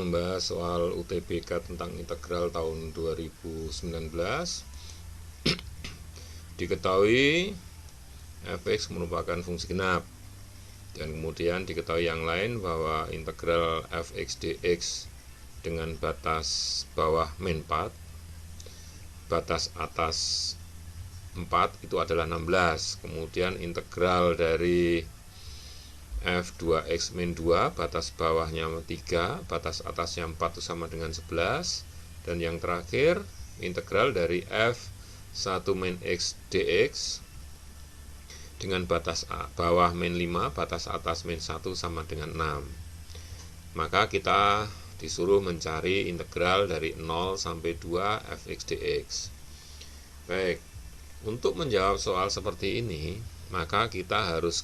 Membahas soal UTBK tentang integral tahun 2019. Diketahui fx merupakan fungsi genap, dan kemudian diketahui yang lain bahwa integral fx dx dengan batas bawah min 4, batas atas 4 itu adalah 16. Kemudian integral dari f2x min 2, batas bawahnya 3, batas atasnya 4 itu sama dengan 11. Dan yang terakhir, integral dari f1 min x dx dengan batas bawah min 5, batas atas min 1 sama dengan 6. Maka kita disuruh mencari integral dari 0 sampai 2 fx dx. Baik, untuk menjawab soal seperti ini, maka kita harus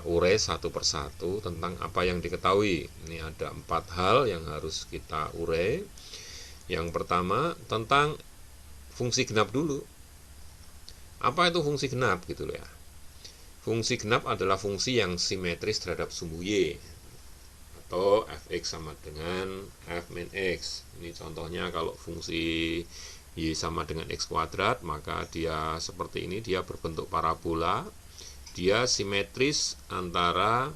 urai satu persatu tentang apa yang diketahui. Ini ada 4 hal yang harus kita urai. Yang pertama, tentang fungsi genap dulu. Apa itu fungsi genap gitu ya? Fungsi genap adalah fungsi yang simetris terhadap sumbu y, atau fx sama dengan f min x. Ini contohnya kalau fungsi y sama dengan x kuadrat, maka dia seperti ini, dia berbentuk parabola. Dia simetris antara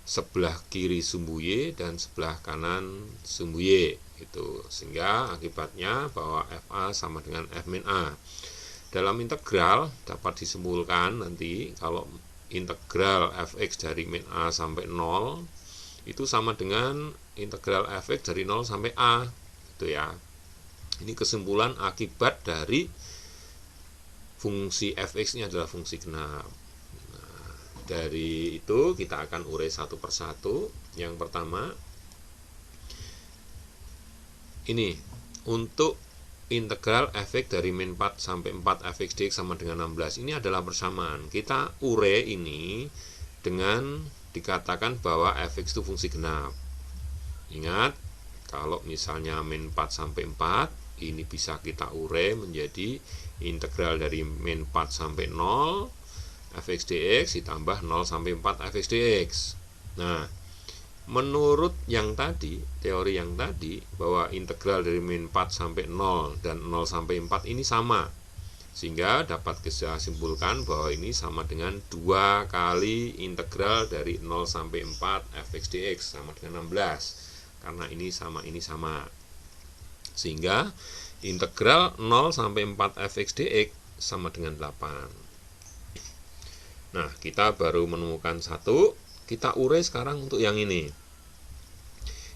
sebelah kiri sumbu y dan sebelah kanan sumbu y gitu. Sehingga akibatnya bahwa fa sama dengan f min a. Dalam integral dapat disimpulkan nanti kalau integral fx dari min a sampai 0 itu sama dengan integral fx dari 0 sampai a gitu ya. Ini kesimpulan akibat dari fungsi fx ini adalah fungsi genap. Nah, dari itu kita akan urai satu persatu. Yang pertama, ini untuk integral fx dari min 4 sampai 4 fx dx sama dengan 16. Ini adalah persamaan. Kita urai ini dengan dikatakan bahwa fx itu fungsi genap. Ingat, kalau misalnya min 4 sampai 4, ini bisa kita urai menjadi integral dari min 4 sampai 0 fx dx ditambah 0 sampai 4 fx dx. Nah, menurut yang tadi, teori yang tadi, bahwa integral dari min 4 sampai 0 dan 0 sampai 4 ini sama, sehingga dapat kita simpulkan bahwa ini sama dengan 2 kali integral dari 0 sampai 4 fx dx sama dengan 16, karena ini sama. Sehingga integral 0 sampai 4 fx dx sama dengan 8. Nah, kita baru menemukan satu. Kita urai sekarang untuk yang ini.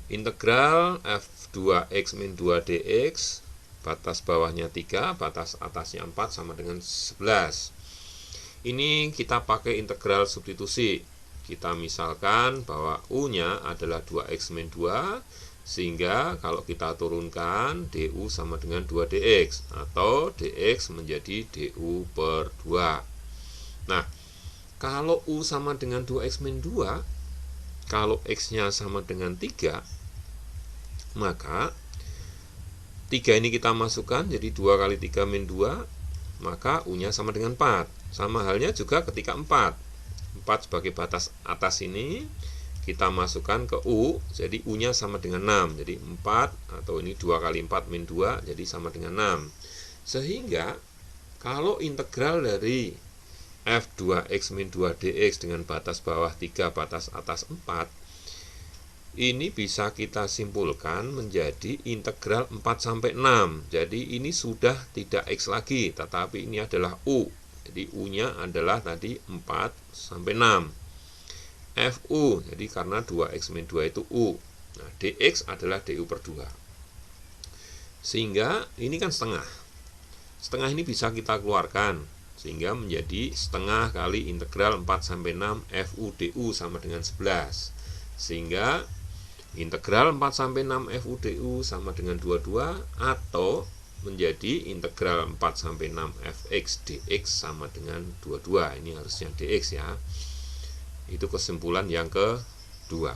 Integral f2x min 2 dx, batas bawahnya 3, batas atasnya 4 sama dengan 11. Ini kita pakai integral substitusi. Kita misalkan bahwa u-nya adalah 2x min 2, sehingga kalau kita turunkan du sama dengan 2 dx, atau dx menjadi du per 2. Nah, kalau u sama dengan 2x min 2, kalau x-nya sama dengan 3, maka 3 ini kita masukkan jadi 2 kali 3 min 2, maka u-nya sama dengan 4. Sama halnya juga ketika 4 sebagai batas atas ini kita masukkan ke u, jadi u-nya sama dengan 6. Jadi 4, atau ini 2 kali 4 min 2, jadi sama dengan 6. Sehingga kalau integral dari f2x min 2 dx dengan batas bawah 3, batas atas 4, ini bisa kita simpulkan menjadi integral 4 sampai 6. Jadi ini sudah tidak x lagi, tetapi ini adalah u. Jadi u-nya adalah tadi 4 sampai 6. fu, jadi karena 2x min 2 itu u. Nah, dx adalah du per 2. Sehingga ini kan setengah. Setengah ini bisa kita keluarkan, sehingga menjadi setengah kali integral 4 sampai 6 fu du sama dengan 11. Sehingga integral 4 sampai 6 fu du sama dengan 22, atau menjadi integral 4 sampai 6 fx dx sama dengan 22. Ini harusnya dx ya. Itu kesimpulan yang kedua.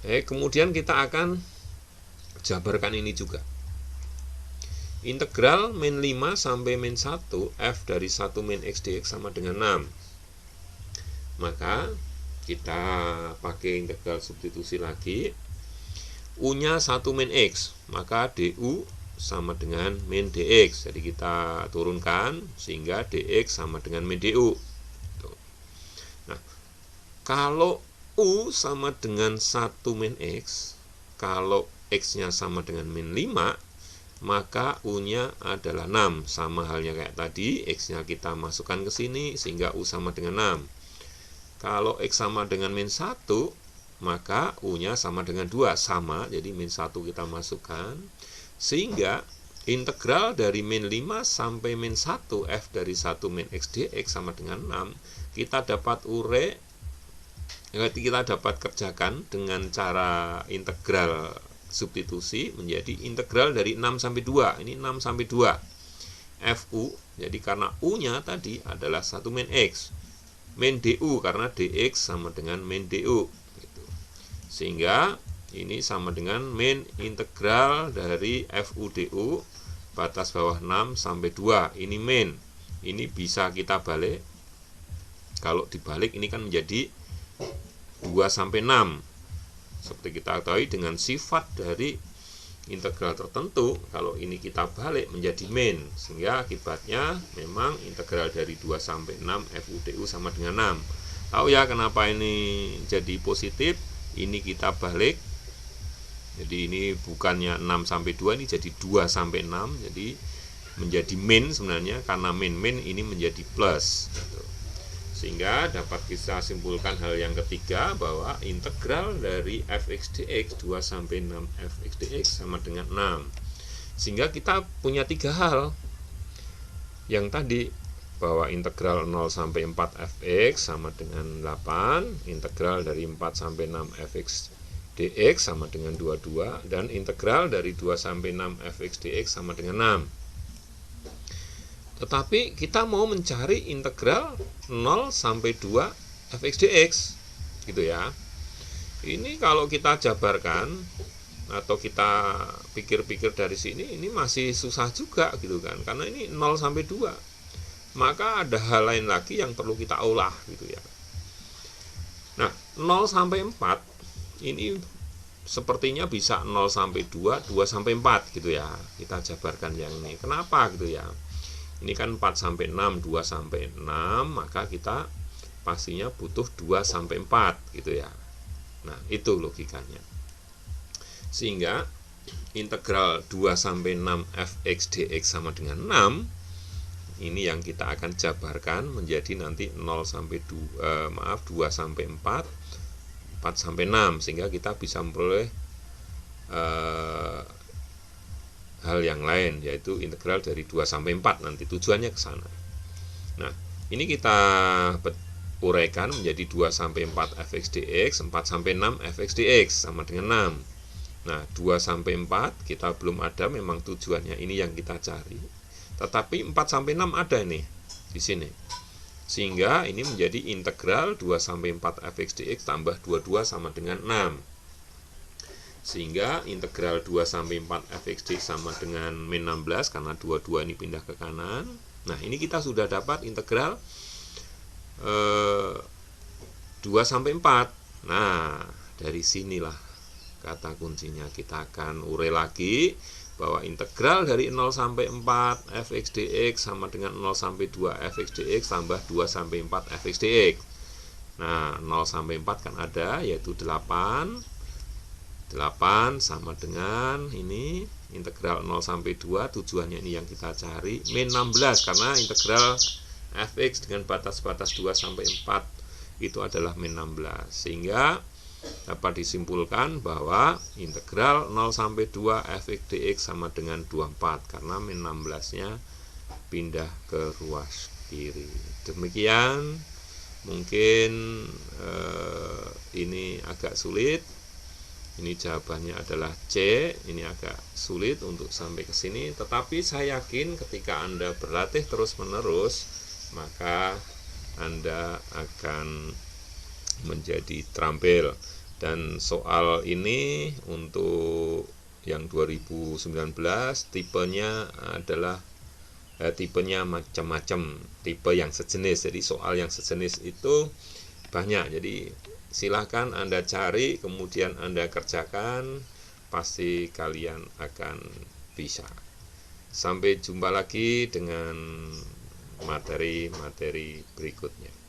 Kemudian kita akan jabarkan ini juga. Integral min 5 sampai min 1 f dari 1 min x dx sama dengan 6. Maka kita pakai integral substitusi lagi. U-nya 1 min X, maka DU sama dengan min DX. Jadi kita turunkan sehingga DX sama dengan min DU. Nah, kalau U sama dengan 1 min X, kalau X-nya sama dengan min 5, maka U-nya adalah 6. Sama halnya kayak tadi, X-nya kita masukkan ke sini sehingga U sama dengan 6. Kalau X sama dengan min 1, maka U-nya sama dengan 2. Sama, jadi min 1 kita masukkan. Sehingga integral dari min 5 sampai min 1 F dari 1 min X dx sama dengan 6. Kita dapat kita dapat kerjakan dengan cara integral substitusi menjadi integral dari 6 sampai 2. Ini 6 sampai 2. FU, jadi karena U-nya tadi adalah 1 min X. Min DU karena DX sama dengan min DU gitu. Sehingga ini sama dengan min integral dari FU DU batas bawah 6 sampai 2. Ini min. Ini bisa kita balik. Kalau dibalik ini kan menjadi 2 sampai 6. Seperti kita ketahui dengan sifat dari integral tertentu, kalau ini kita balik menjadi min, sehingga akibatnya memang integral dari 2 sampai 6 FUDU sama dengan 6. Tahu ya kenapa ini jadi positif? Ini kita balik. Jadi ini bukannya 6 sampai 2, ini jadi 2 sampai 6. Jadi menjadi min sebenarnya, karena min ini menjadi plus gitu. Sehingga dapat kita simpulkan hal yang ketiga bahwa integral dari fx dx 2 sampai 6 fx dx sama dengan 6. Sehingga kita punya 3 hal. Yang tadi bahwa integral 0 sampai 4 fx sama dengan 8, integral dari 4 sampai 6 fx dx sama dengan 22, dan integral dari 2 sampai 6 fx dx sama dengan 6. Tetapi kita mau mencari integral 0 sampai 2 fx dx gitu ya. Ini kalau kita jabarkan atau kita pikir-pikir dari sini, ini masih susah juga gitu kan, karena ini 0 sampai 2. Maka ada hal lain lagi yang perlu kita olah gitu ya. Nah, 0 sampai 4 ini sepertinya bisa 0 sampai 2, 2 sampai 4 gitu ya. Kita jabarkan yang ini. Kenapa gitu ya? Ini kan 4 sampai 6, 2 sampai 6, maka kita pastinya butuh 2 sampai 4 gitu ya. Nah, itu logikanya. Sehingga integral 2 sampai 6 fx dx sama dengan 6, ini yang kita akan jabarkan menjadi nanti 0 sampai 2 sampai 4, 4 sampai 6, sehingga kita bisa memperoleh hal yang lain, yaitu integral dari 2 sampai 4, nanti tujuannya ke sana. Nah, ini kita uraikan menjadi 2 sampai 4 fx dx, 4 sampai 6 fx dx sama dengan 6. Nah, 2 sampai 4 kita belum ada, memang tujuannya ini yang kita cari. Tetapi 4 sampai 6 ada nih di sini. Sehingga ini menjadi integral 2 sampai 4 fx dx tambah 22 sama dengan 6. Sehingga integral 2 sampai 4 fx dx sama dengan min 16, karena 22 ini pindah ke kanan. Nah, ini kita sudah dapat integral 2 sampai 4. Nah, dari sinilah kata kuncinya. Kita akan urai lagi bahwa integral dari 0 sampai 4 fx dx sama dengan 0 sampai 2 fx dx tambah 2 sampai 4 fx dx. Nah, 0 sampai 4 kan ada, yaitu 8 sama dengan ini integral 0 sampai 2, tujuannya ini yang kita cari, min 16, karena integral fx dengan batas-batas 2 sampai 4 itu adalah min 16. Sehingga dapat disimpulkan bahwa integral 0 sampai 2 fx dx sama dengan 24, karena min 16-nya pindah ke ruas kiri. Demikian, mungkin ini agak sulit. Ini jawabannya adalah C. Ini agak sulit untuk sampai ke sini, tetapi saya yakin ketika Anda berlatih terus-menerus, maka Anda akan menjadi terampil. Dan soal ini untuk yang 2019 tipenya adalah tipenya macam-macam, tipe yang sejenis. Jadi soal yang sejenis itu banyak. Jadi silahkan Anda cari, kemudian Anda kerjakan, pasti kalian akan bisa. Sampai jumpa lagi dengan materi-materi berikutnya.